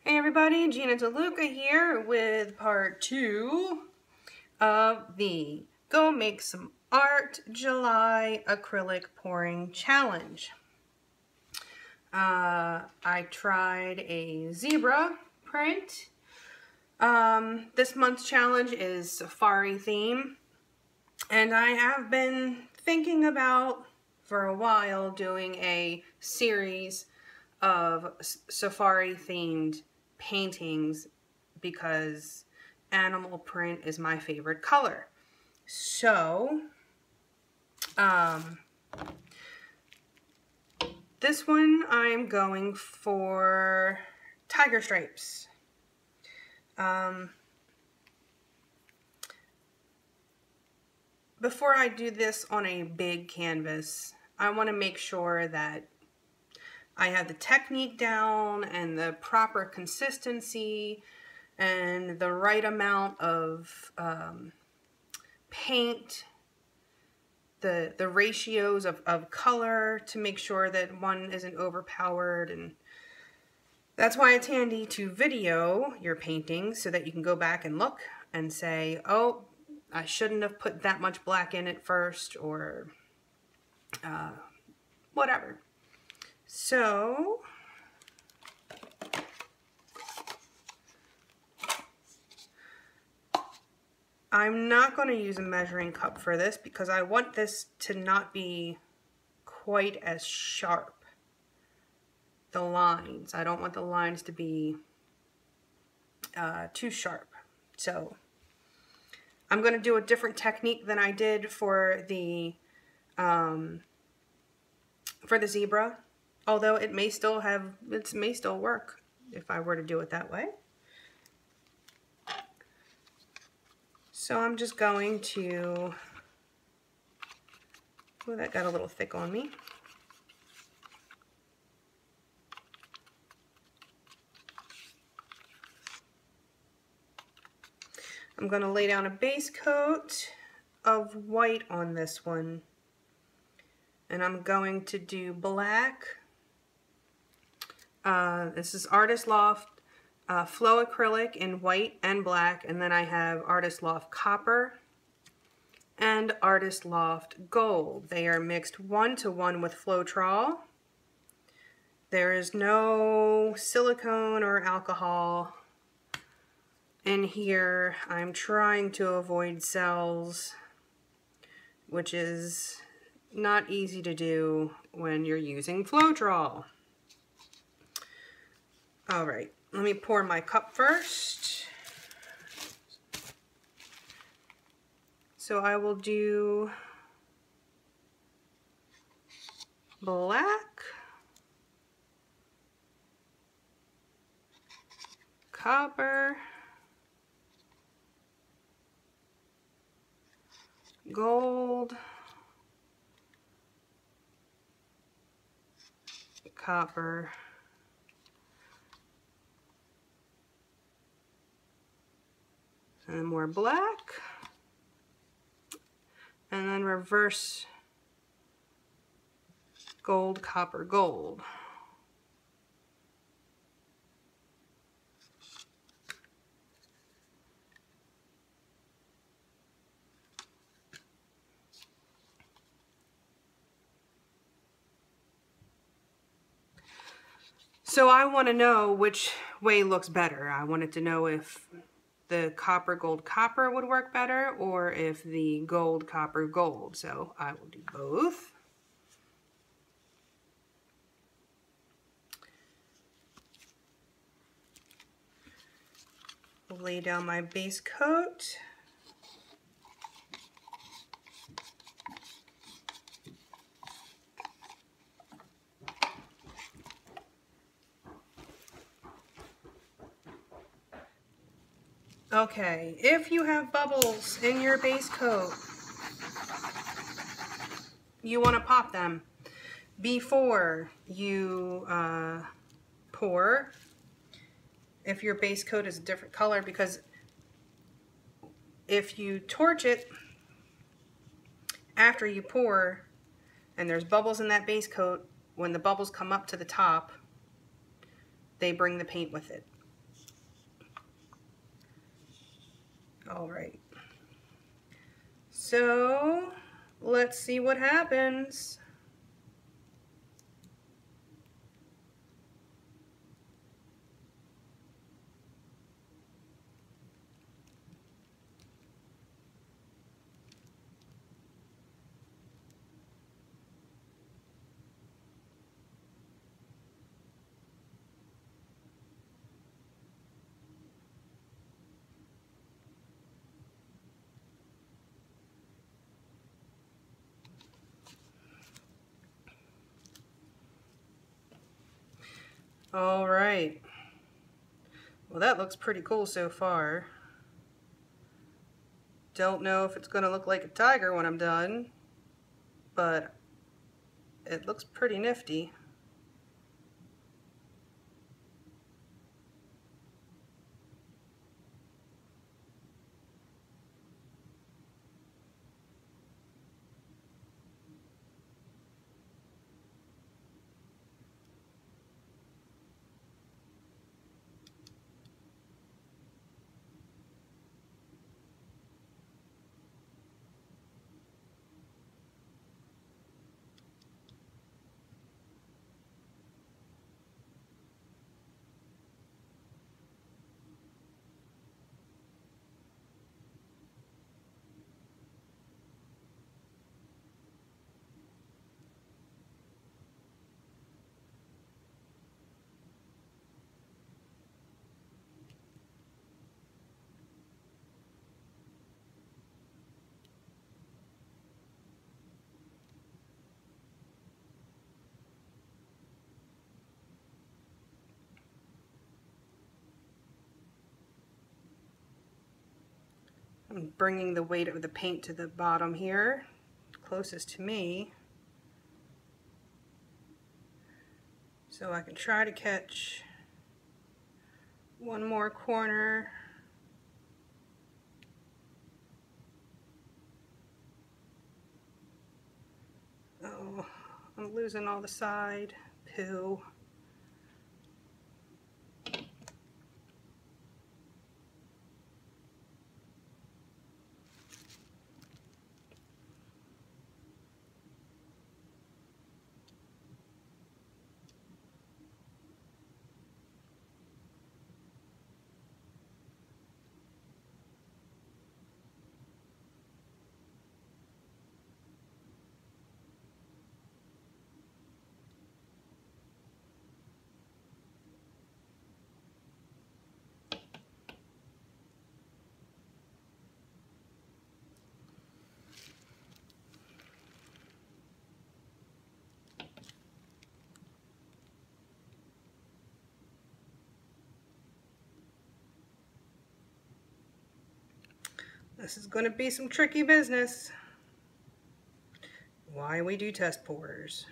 Hey everybody, Gina DeLuca here with part 2 of the Go Make Some Art July Acrylic Pouring Challenge. I tried a zebra print. This month's challenge is safari theme, and I have been thinking about for a while doing a series of safari themed paintings because animal print is my favorite color. So this one I'm going for tiger stripes. Before I do this on a big canvas, I want to make sure that I have the technique down and the proper consistency and the right amount of paint, the ratios of color to make sure that one isn't overpowered. And that's why it's handy to video your paintings so that you can go back and look and say, oh, I shouldn't have put that much black in it first, or whatever. So I'm not going to use a measuring cup for this because I want this to not be quite as sharp. The lines, I don't want the lines to be too sharp. So I'm going to do a different technique than I did for the zebra. Although it may still work if I were to do it that way. So I'm just going to, oh, that got a little thick on me. I'm going to lay down a base coat of white on this one. And I'm going to do black. This is Artist Loft Flow Acrylic in white and black, and then I have Artist Loft Copper and Artist Loft Gold. They are mixed 1-to-1 with Floetrol. There is no silicone or alcohol in here. I'm trying to avoid cells, which is not easy to do when you're using Floetrol. All right, let me pour my cup first. So I will do black, copper, gold, copper, and more black, and then reverse gold, copper, gold. So I want to know which way looks better. I wanted to know if the copper, gold, copper would work better, or if the gold, copper, gold. So I will do both. I'll lay down my base coat. Okay, if you have bubbles in your base coat, you want to pop them before you pour, if your base coat is a different color, because if you torch it after you pour and there's bubbles in that base coat, when the bubbles come up to the top, they bring the paint with it. All right. So let's see what happens. All right. Well, that looks pretty cool so far. Don't know if it's gonna look like a tiger when I'm done, but it looks pretty nifty. I'm bringing the weight of the paint to the bottom here, closest to me, so I can try to catch one more corner. Oh, I'm losing all the side. Poo. This is going to be some tricky business. Why we do test pours.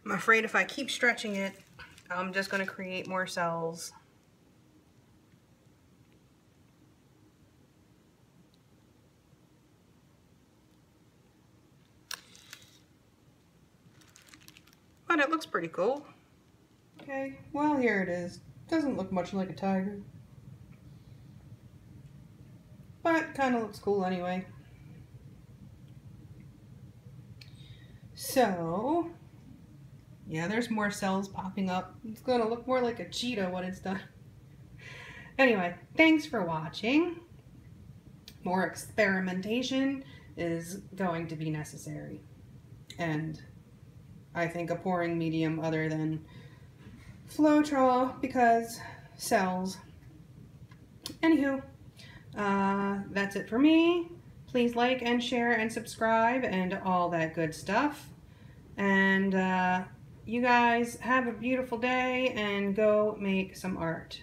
I'm afraid if I keep stretching it, I'm just going to create more cells. But it looks pretty cool. Okay, well, here it is. Doesn't look much like a tiger, but kind of looks cool anyway. So, yeah, there's more cells popping up. It's gonna look more like a cheetah when it's done. Anyway, thanks for watching. More experimentation is going to be necessary. And I think a pouring medium other than Floetrol, because cells. Anywho, that's it for me. Please like and share and subscribe and all that good stuff. And you guys have a beautiful day and go make some art.